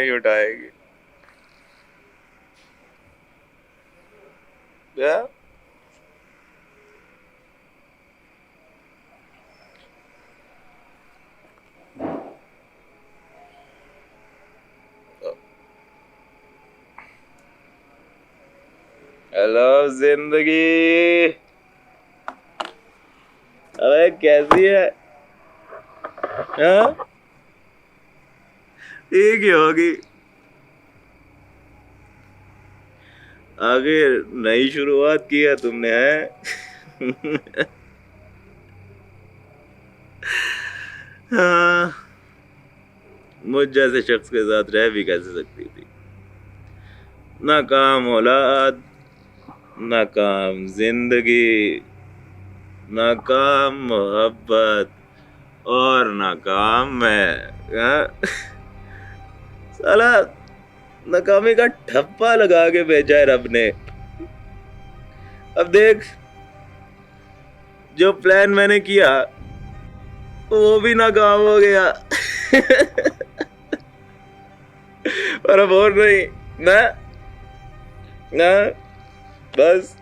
नहीं उठाएगी। क्या? हेलो जिंदगी, अबे कैसी है? हाँ, ठीक ही होगी। आगे नई शुरुआत की है तुमने, है? हाँ, मुझ जैसे शख्स के साथ रह भी कैसे सकती थी? नाकाम औलाद, नाकाम जिंदगी, नाकाम मोहब्बत और नाकाम मैं। हाँ? साला नाकामी का ठप्पा लगा के भेजा है रब ने। अब देख, जो प्लान मैंने किया वो भी नाकाम हो गया। और अब और नहीं ना ना, बस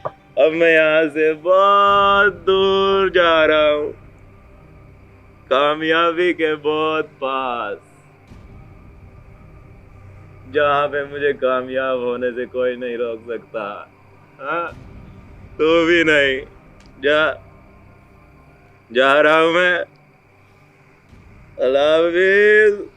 अब मैं यहाँ से बहुत दूर जा रहा हूँ, कामयाबी के बहुत पास, जहाँ पे मुझे कामयाब होने से कोई नहीं रोक सकता। हाँ, तू भी नहीं। जा जा रहा हूँ मैं। अल्लाह हाफिज।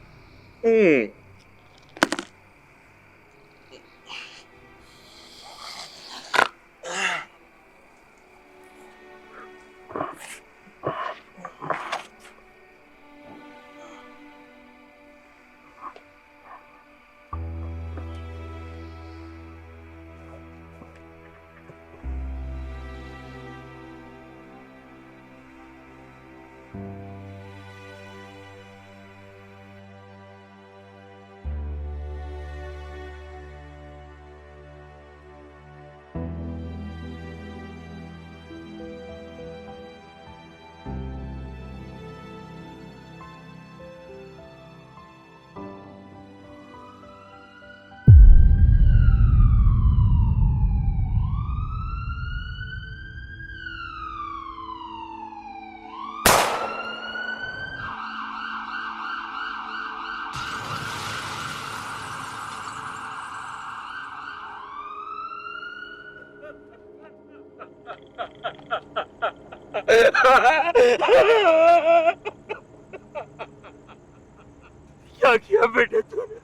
क्या किया बेटे तूने?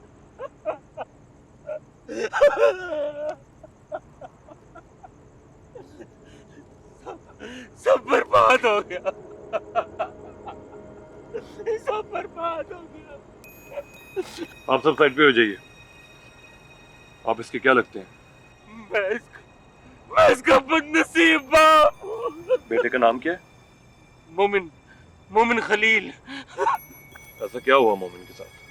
सब बर्बाद हो गया, सब बर्बाद हो गया। आप सब साइड पे हो जाइए। आप इसके क्या लगते हैं? मैं इसका बदनसीब बाप हूँ। बेटे का नाम क्या है? मोमिन, मोमिन खलील। ऐसा क्या हुआ मोमिन के साथ?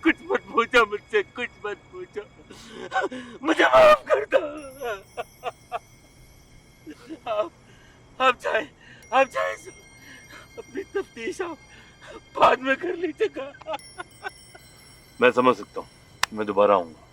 कुछ मत पूछो मुझसे, कुछ मत पूछो, मुझे माफ कर दो। आप चाहे अपनी तफ्तीश आप बाद में कर लीजिएगा। मैं समझ सकता हूँ, मैं दोबारा आऊंगा।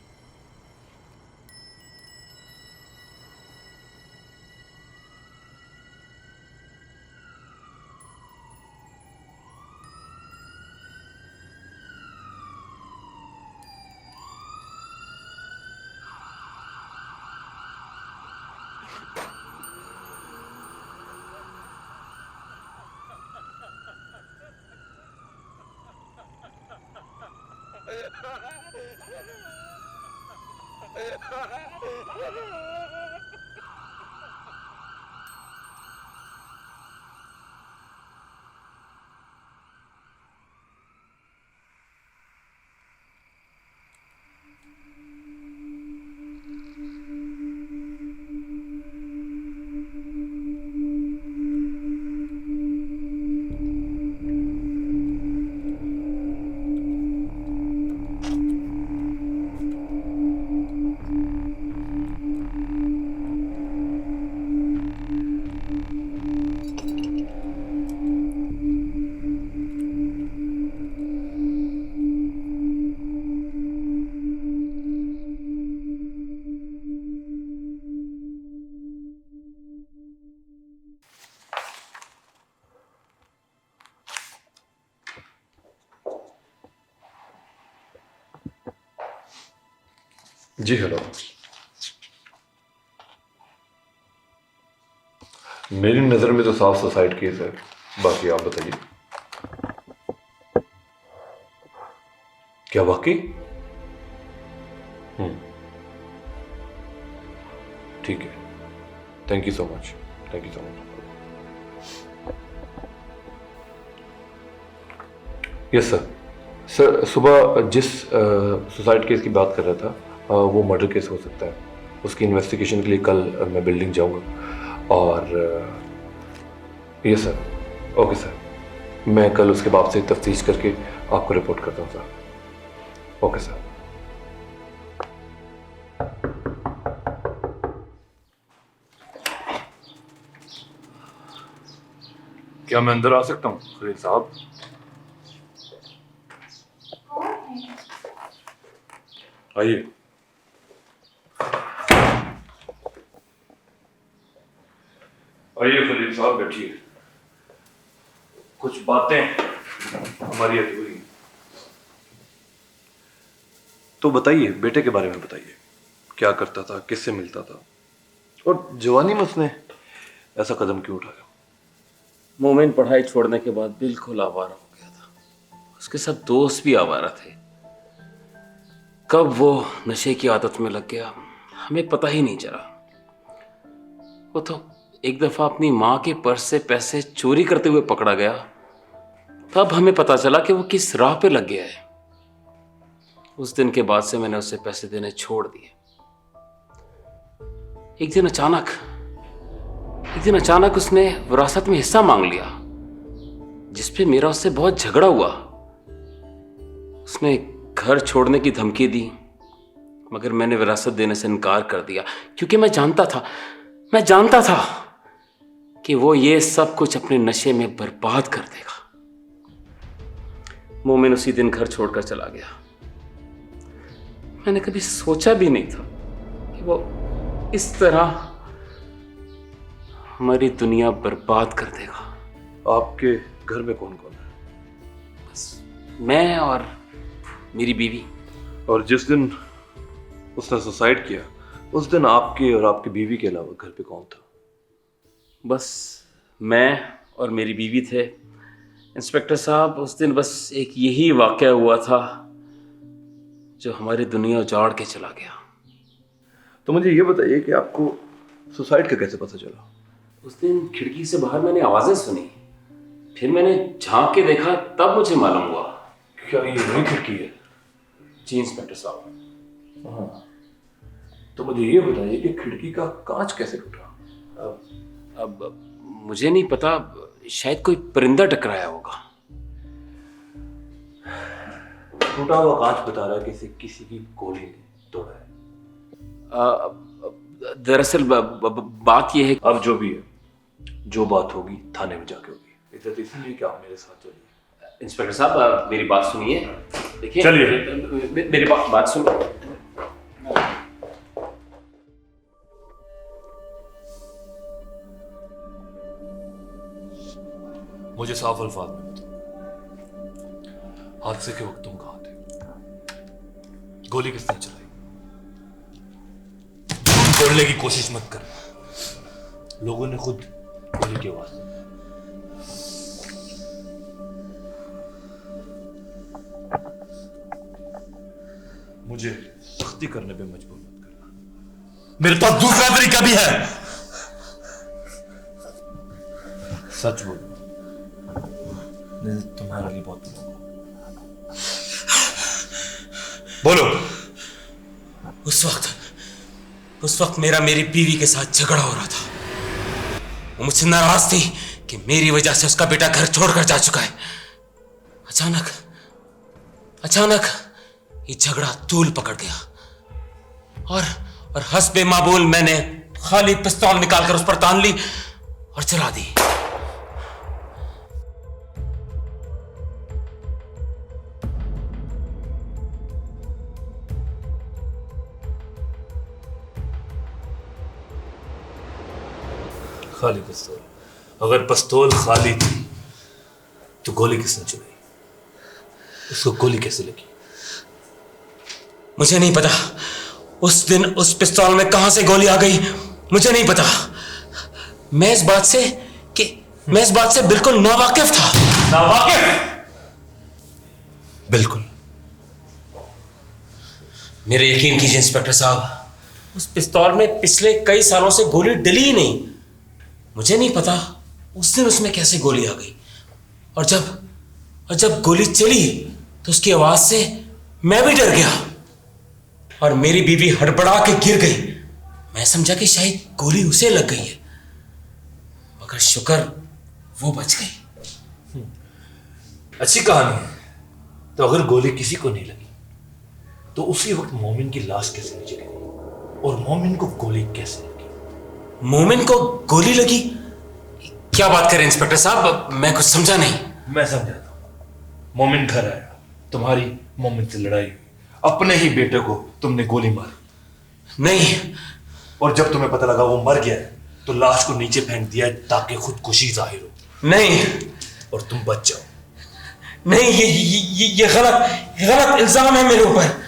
जी हेलो। मेरी नज़र में तो साफ सुसाइड केस है, बाकी आप बताइए। क्या वाकई? ठीक है, thank you so much, thank you so much. Yes sir. Sir सुबह जिस सुसाइड केस की बात कर रहा था वो मर्डर केस हो सकता है। उसकी इन्वेस्टिगेशन के लिए कल मैं बिल्डिंग जाऊंगा और यस सर। ओके सर, मैं कल उसके बाद से तफ्तीश करके आपको रिपोर्ट करता हूँ सर। Okay sir. क्या मैं अंदर आ सकता हूँ खलील साहब? आइए। आइए खलील साहब, बैठिए। कुछ बातें हमारी अधूरी। तो बताइए, बेटे के बारे में बताइए। क्या करता था, किससे मिलता था, और जवानी में उसने ऐसा कदम क्यों उठाया? मोमिन पढ़ाई छोड़ने के बाद बिल्कुल आवारा हो गया था। उसके सब दोस्त भी आवारा थे। कब वो नशे की आदत में लग गया हमें पता ही नहीं चला। वो तो एक दफा अपनी माँ के पर्स से पैसे चोरी करते हुए पकड़ा गया, तब हमें पता चला कि वो किस राह पे लग गया है। उस दिन के बाद से मैंने उसे पैसे देने छोड़ दिए। एक दिन अचानक उसने विरासत में हिस्सा मांग लिया, जिसपे मेरा उससे बहुत झगड़ा हुआ। उसने घर छोड़ने की धमकी दी, मगर मैंने विरासत देने से इनकार कर दिया, क्योंकि मैं जानता था कि वो ये सब कुछ अपने नशे में बर्बाद कर देगा। मोमिन उसी दिन घर छोड़कर चला गया। मैंने कभी सोचा भी नहीं था कि वो इस तरह हमारी दुनिया बर्बाद कर देगा। आपके घर में कौन कौन है? बस मैं और मेरी बीवी। और जिस दिन उसने सुसाइड किया उस दिन आपके और आपकी बीवी के अलावा घर पे कौन था? बस मैं और मेरी बीवी थे। इंस्पेक्टर साहब, उस दिन बस एक यही वाकया हुआ था जो हमारी दुनिया उजाड़ के चला गया। तो मुझे ये बताइए कि आपको सुसाइड का कैसे पता चला? उस दिन खिड़की से बाहर मैंने आवाजें सुनी, फिर मैंने झांक के देखा, तब मुझे मालूम हुआ। क्या ये वही खिड़की है? जी इंस्पेक्टर साहब। हाँ, तो मुझे ये बताइए कि खिड़की का कांच कैसे टूटा? अब मुझे नहीं पता, शायद कोई परिंदा टकराया होगा। टूटा हुआ कांच बता रहा है कि किसी की गोली ने तोड़ा है। दरअसल बात यह है। अब जो भी है, जो बात होगी थाने में जाके होगी। इज्जत इसलिए कि आप मेरे साथ चलिए। इंस्पेक्टर साहब, मेरी बात सुनिए। देखिए, चलिए। मेरी बात सुनिए। मुझे साफ अल्फाज में बताओ, हादसे के वक्त तुम कहां थे? गोली किसने चलाई? झूठ बोलने की कोशिश मत कर। लोगों ने खुद गोली की आवाज दी। मुझे सख्ती करने पे मजबूर मत करना। मेरे पास दूसरा तरीका भी है। सच बोलो, तुम्हारे लिए बहुत बोलो। उस वक्त मेरा मेरी बीवी के साथ झगड़ा हो रहा था। वो मुझसे नाराज थी कि मेरी वजह से उसका बेटा घर छोड़कर जा चुका है। अचानक ये झगड़ा तूल पकड़ गया और हस्बे मामूल मैंने खाली पिस्तौल निकालकर उस पर तान ली और चला दी। खाली पिस्तौल? अगर पिस्तौल खाली थी तो गोली किसने चलाई? उसको गोली कैसे लगी? मुझे नहीं पता। उस दिन उस पिस्तौल में कहां से गोली आ गई मुझे नहीं पता। मैं इस बात से बिल्कुल नावाकिफ था। नावाकिफ? बिल्कुल। मेरे यकीन कीजिए इंस्पेक्टर साहब, उस पिस्तौल में पिछले कई सालों से गोली डली ही नहीं। मुझे नहीं पता उस दिन उसमें कैसे गोली आ गई, और जब गोली चली तो उसकी आवाज से मैं भी डर गया और मेरी बीवी हड़बड़ा के गिर गई। मैं समझा कि शायद गोली उसे लग गई है, मगर शुक्र वो बच गई। अच्छी कहानी है। तो अगर गोली किसी को नहीं लगी तो उसी वक्त मोमिन की लाश कैसे नीचे गिरी और मोमिन को गोली कैसे लगी? मोमिन को गोली लगी? क्या बात करें इंस्पेक्टर साहब, मैं कुछ समझा नहीं। मैं समझाता हूं। मोमिन घर आया, तुम्हारी मोमिन से लड़ाई हुई, अपने ही बेटे को तुमने गोली मारी। नहीं। और जब तुम्हें पता लगा वो मर गया है तो लाश को नीचे फेंक दिया ताकि खुदकुशी जाहिर हो। नहीं। और तुम बच जाओ। नहीं, ये गलत इल्जाम है मेरे ऊपर।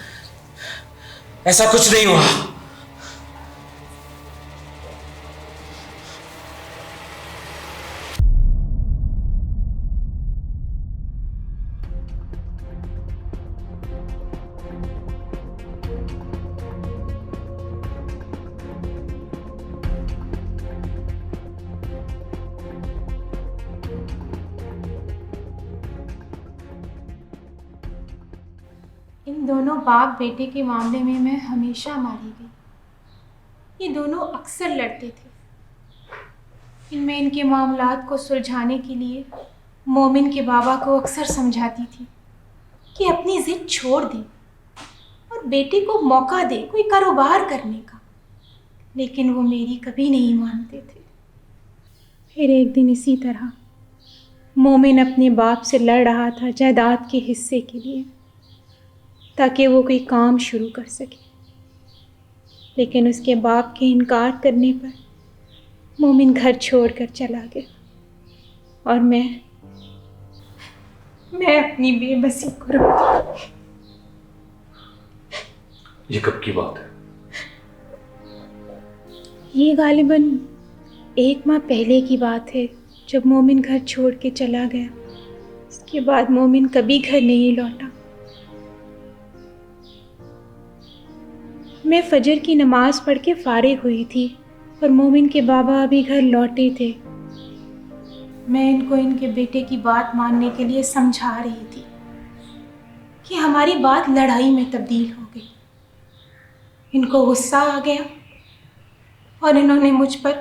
ऐसा कुछ नहीं हुआ। इन दोनों बाप बेटे के मामले में मैं हमेशा मारी गई। ये दोनों अक्सर लड़ते थे। इनमें इनके मामलात को सुलझाने के लिए मोमिन के बाबा को अक्सर समझाती थी कि अपनी जिद छोड़ दे और बेटे को मौका दे कोई कारोबार करने का, लेकिन वो मेरी कभी नहीं मानते थे। फिर एक दिन इसी तरह मोमिन अपने बाप से लड़ रहा था जायदाद के हिस्से के लिए, ताकि वो कोई काम शुरू कर सके, लेकिन उसके बाप के इनकार करने पर मोमिन घर छोड़कर चला गया और मैं अपनी बेबसी को रोती। ये कब की बात है? ये गालिबन 1 माह पहले की बात है, जब मोमिन घर छोड़ के चला गया। इसके बाद मोमिन कभी घर नहीं लौटा। मैं फजर की नमाज़ पढ़ के फारिग हुई थी और मोमिन के बाबा अभी घर लौटे थे। मैं इनको इनके बेटे की बात मानने के लिए समझा रही थी कि हमारी बात लड़ाई में तब्दील हो गई। इनको गुस्सा आ गया और इन्होंने मुझ पर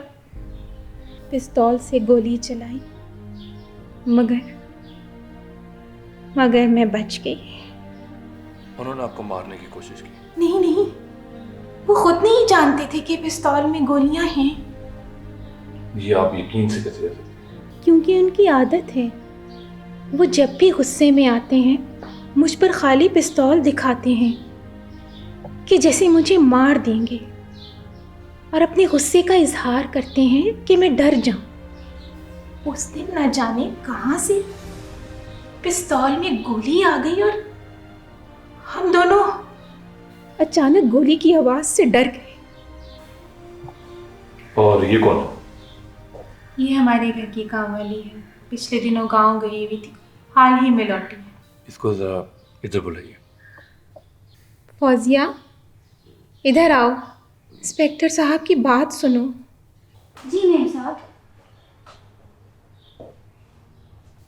पिस्तौल से गोली चलाई, मगर मैं बच गई। उन्होंने आपको मारने की कोशिश की? नहीं, वो खुद नहीं जानते थे कि पिस्तौल में गोलियां हैं। ये आप यकीन से कैसे कह सकते? क्योंकि उनकी आदत है। वो जब भी गुस्से में आते हैं मुझ पर खाली पिस्तौल दिखाते हैं कि जैसे मुझे मार देंगे, और अपने गुस्से का इजहार करते हैं कि मैं डर जाऊं। उस दिन न जाने कहां से पिस्तौल में गोली आ गई और हम दोनों अचानक गोली की आवाज से डर गए। और ये कौन है? ये हमारे घर की काम वाली है। पिछले दिनों गांव गई हुई थी, हाल ही में लौटी है। इसको जरा इधर बुलाइए। फौजिया, इधर आओ, इंस्पेक्टर साहब की बात सुनो। जी मेम साहब।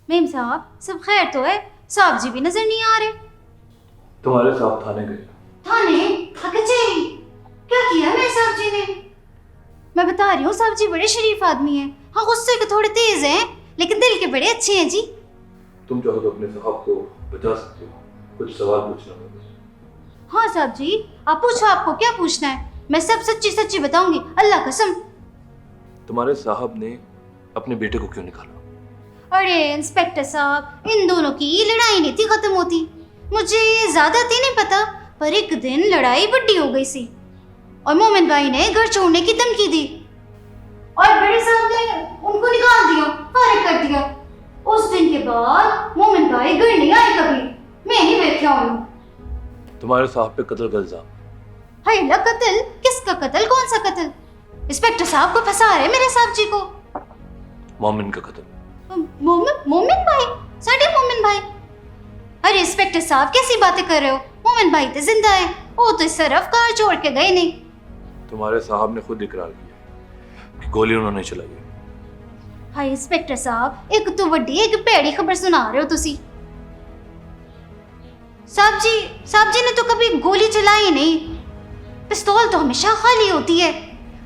मेम साहब, सब खैर तो है? साहब जी भी नजर नहीं आ रहे। तुम्हारे साथ थाने गए? थाने? कचहरी? क्या किया मेरे साहब जी ने? मैं बता रही हूँ, साहब जी बड़े शरीफ आदमी हैं। हाँ, गुस्से के थोड़े तेज हैं, लेकिन दिल के बड़े अच्छे हैं जी। तुम चाहो तो अपने साहब को बचा सकते हो, कुछ सवाल पूछना होगा। हाँ साहब जी, आप पूछो, आपको क्या पूछना है? मैं सब सच्ची सच्ची बताऊंगी, अल्लाह कसम। तुम्हारे साहब ने अपने बेटे को क्यों निकाला? अरे इंस्पेक्टर साहब, इन दोनों की लड़ाई नहीं थी खत्म होती। मुझे ज्यादा तो नहीं पता, पर एक दिन लड़ाई बड्डी हो गई सी और मोमिन भाई ने घर छोड़ने की धमकी दी और बड़े साहब ने उनको निकाल दिया, फारिग कर दिया। उस दिन के बाद मोमिन भाई घर नहीं आए कभी, मैं नहीं देखा उन्हें। तुम्हारे साहब पे कत्ल का इल्जाम? हाय ला कत्ल? किसका कत्ल? कौन सा कत्ल? इंस्पेक्टर साहब को फंसा रहे मेरे साहब जी को। मोमिन का कत्ल। मोमिन भाई? साढ़े मोमिन भाई? अरे इंस्पेक्टर साहब कैसी बातें कर रहे हो? मोमिन भाई तो जिंदा है, वो तो सिर्फ कार छोड़ के गए नहीं। तुम्हारे साहब ने खुद इकरार किया कि गोली उन्होंने चलाई है। हाय इंस्पेक्टर साहब, एक तो वड्डी एक भैड़ी खबर सुना रहे हो तुसी। साहब जी ने तो कभी गोली चलाई नहीं। पिस्तौल तो हमेशा खाली होती है।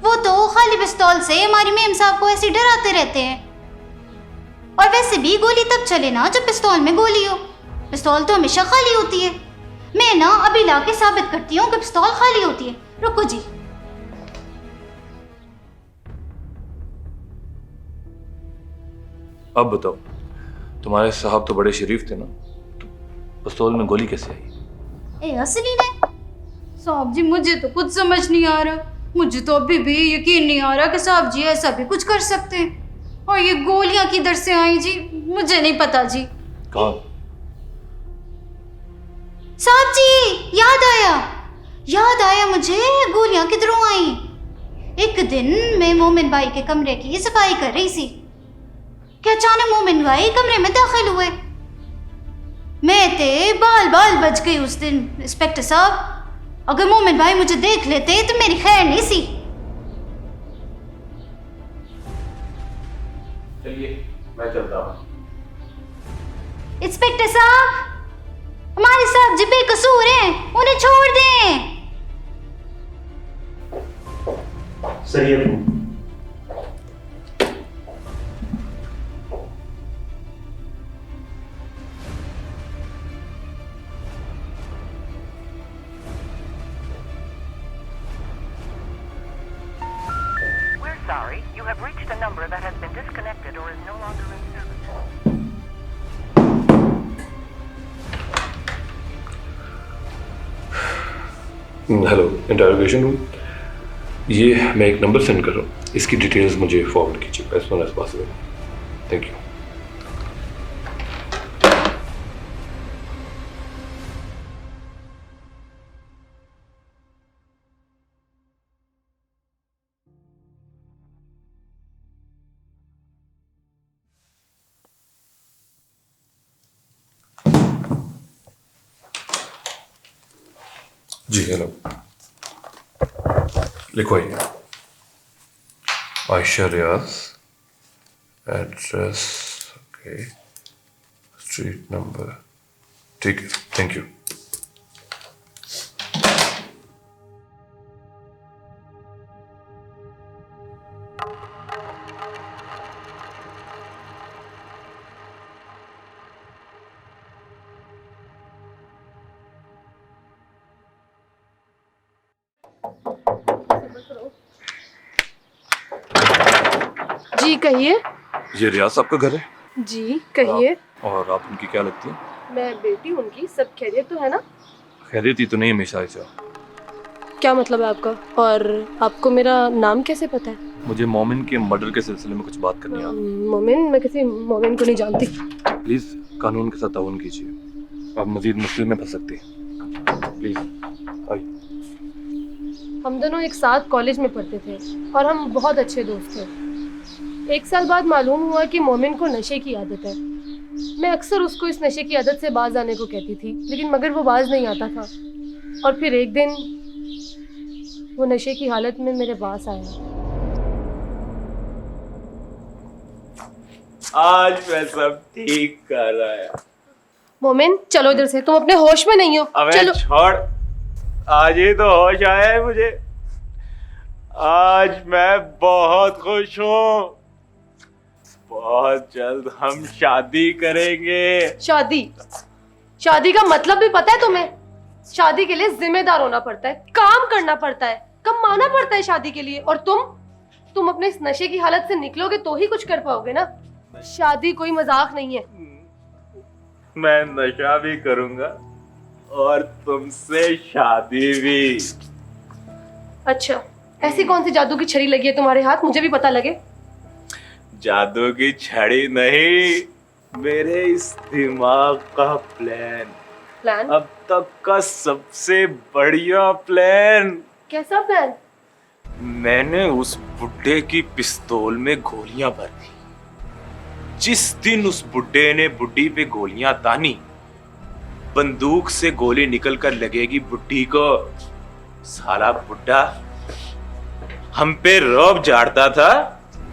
वो तो खाली पिस्तौल से हमारी मेम साहब को ऐसे डराते रहते हैं। और वैसे भी गोली तब चले ना जब पिस्तौल में गोली हो। पिस्तौल तो हमेशा खाली होती है। मैं ना अभी लाके साबित करती हूँ कि पिस्तौल खाली होती है। रुको जी। अब बताओ, तुम्हारे साहब तो बड़े शरीफ थे ना, तो पिस्तौल में गोली कैसे आई? ए असली ने? साहब जी मुझे तो कुछ समझ नहीं आ रहा। मुझे तो अभी भी यकीन नहीं आ रहा कि साहब जी ऐसा भी कुछ कर सकते हैं। और ये गोलियां किधर से आई जी? मुझे नहीं पता जी। कौन? साहब जी याद आया मुझे, गोलियां किधरों आई। एक दिन मैं मोमिन भाई के कमरे की सफाई कर रही थी कि अचानक मोमिन भाई कमरे में दाखिल हुए। मैं ते बाल बच गई उस दिन इंस्पेक्टर साहब। अगर मोमिन भाई मुझे देख लेते तो मेरी खैर नहीं सी। चलिए मैं चलता हूँ। इंस्पेक्टर साहब, हमारे साहब जी बेकसूर हैं, उन्हें छोड़ दें। सही है। Sorry, you have reached a number that has been disconnected or is no longer in service. Hello, interrogation room. ये मैं एक नंबर सेंड कर रहा हूँ, इसकी डिटेल्स मुझे फॉरवर्ड कीजिए as soon as possible. Thank you. जी हेलो, लिखो ये Ayesha Riaz, address okay, street number, ठीक है, थैंक यू। जी कहिए। ये रियाज आपका घर है? जी कहिए। और आप उनकी क्या लगती है? मैं बेटी उनकी। सब खैरियत तो है ना? खैरियत ही तो नहीं हमेशा ऐसा। क्या मतलब है आपका? और आपको मेरा नाम कैसे पता है? मुझे मोमिन के मर्डर के सिलसिले में कुछ बात करनी है। मोमिन? मैं किसी मोमिन को नहीं जानती। प्लीज कानून के साथ ताउन कीजिए, आप मजीद मुश्किल में फंस सकती हैं। प्लीज आइए। हम दोनों एक साथ कॉलेज में पढ़ते थे और हम बहुत अच्छे दोस्त थे। एक साल बाद मालूम हुआ कि मोमिन को नशे की आदत है। मैं अक्सर उसको इस नशे की आदत से बाज आने को कहती थी, लेकिन मगर वो बाज नहीं आता था। और फिर एक दिन वो नशे की हालत में मेरे पास आया। आज मैं सब ठीक कर रहा है। मोमिन चलो इधर से, तुम अपने होश में नहीं हो। अबे चलो छोड़, आज ही तो होश आया है मुझे। आज मैं बहुत खुश हूँ। बहुत जल्द हम शादी करेंगे। शादी का मतलब भी पता है तुम्हें? शादी के लिए जिम्मेदार होना पड़ता है, काम करना पड़ता है, कमाना पड़ता है शादी के लिए। और तुम अपने इस नशे की हालत से निकलोगे तो ही कुछ कर पाओगे ना। शादी कोई मजाक नहीं है। मैं नशा भी करूंगा और तुमसे शादी भी। अच्छा, ऐसी कौन सी जादू की छड़ी लगी है तुम्हारे हाथ, मुझे भी पता लगे। जादू की छड़ी नहीं, मेरे इस दिमाग का प्लान। प्लान? अब तक का सबसे बढ़िया प्लान। कैसा प्लान? मैंने उस बुड्ढे की पिस्तौल में गोलियां भर दी। जिस दिन उस बुड्ढे ने बुड्ढी पे गोलियां तानी, बंदूक से गोली निकलकर लगेगी बुड्ढी को। साला बुड्ढा हम पे रौब झाड़ता था,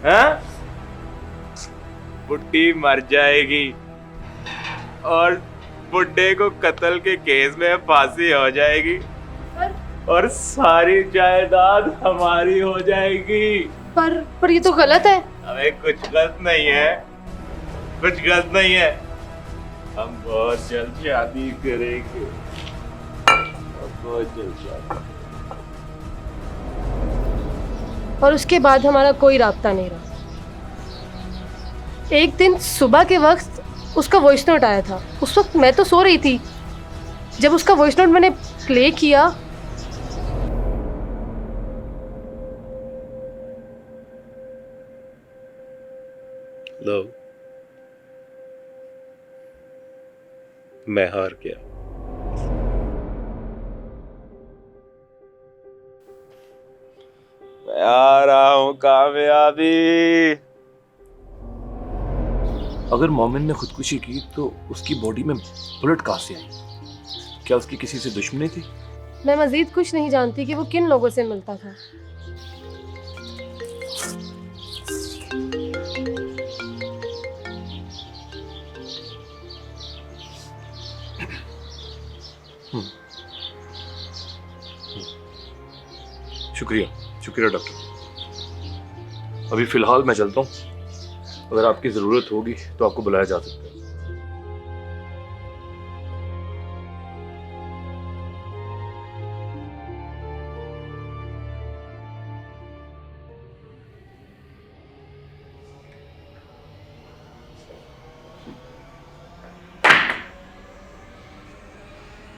हाँ? बुड्ढी मर जाएगी और बुड्ढे को कत्ल के केस में फांसी हो जाएगी और सारी जायदाद हमारी हो जाएगी। पर ये तो गलत है। अबे कुछ गलत नहीं है, कुछ गलत नहीं है। हम बहुत जल्द शादी करेंगे, बहुत जल्द शादी। और उसके बाद हमारा कोई राब्ता नहीं रहा। एक दिन सुबह के वक्त उसका वॉइस नोट आया था। उस वक्त मैं तो सो रही थी। जब उसका वॉइस नोट मैंने प्ले किया, लो, मैं हार गया। मैं आ रहा हूं कामयाबी। अगर मोमिन ने खुदकुशी की तो उसकी बॉडी में बुलेट कहाँ से आई? क्या उसकी किसी से दुश्मनी थी? मैं मजीद कुछ नहीं जानती कि वो किन लोगों से मिलता था। शुक्रिया डॉक्टर। अभी फिलहाल मैं चलता हूँ। अगर आपकी ज़रूरत होगी तो आपको बुलाया जा सकता है।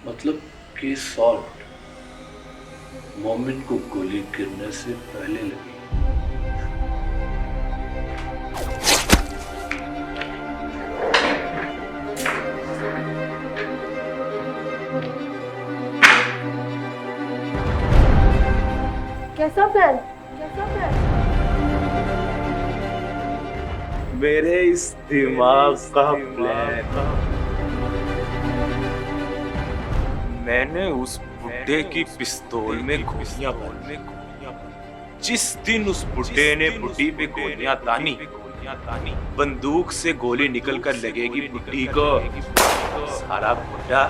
मतलब केस सॉल्व। मोमिन को गोली गिरने से पहले लगी। कैसा प्लान? कैसा प्लान? मेरे इस दिमाग का प्लान। मैंने उस बुड्ढे की पिस्तौल में गोलियां भर दी। जिस दिन उस बुड्ढे ने बुड्ढी पे गोलियां तानी, बंदूक से गोली निकलकर लगेगी बुड्ढी को। साला बुड्ढा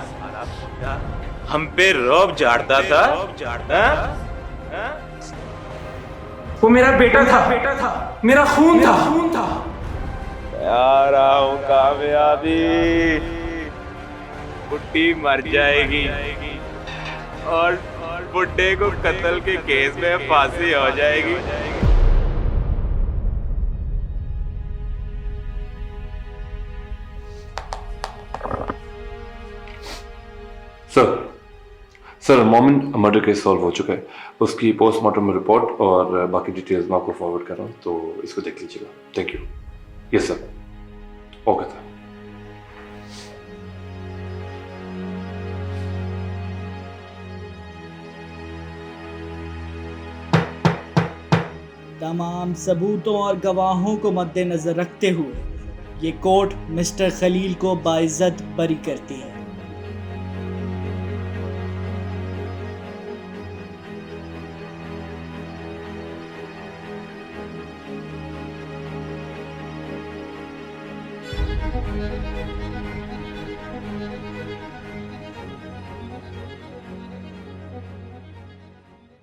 हम पे रौब झाड़ता था, हाँ? वो मेरा बेटा था, मेरा खून था। आ रहा हूं कामयाबी। बुड्ढी मर जाएगी और बुड्ढे को कत्ल के केस में फांसी हो जाएगी। सर मोमिन मर्डर केस सॉल्व हो चुका है। उसकी पोस्टमार्टम रिपोर्ट और बाकी डिटेल्स मैं आपको फॉरवर्ड कर रहा हूँ, तो इसको देख लीजिएगा। Thank you. Yes sir, okay sir. तमाम सबूतों और गवाहों को मद्देनजर रखते हुए ये कोर्ट मिस्टर खलील को बाइज्जत बरी करती है।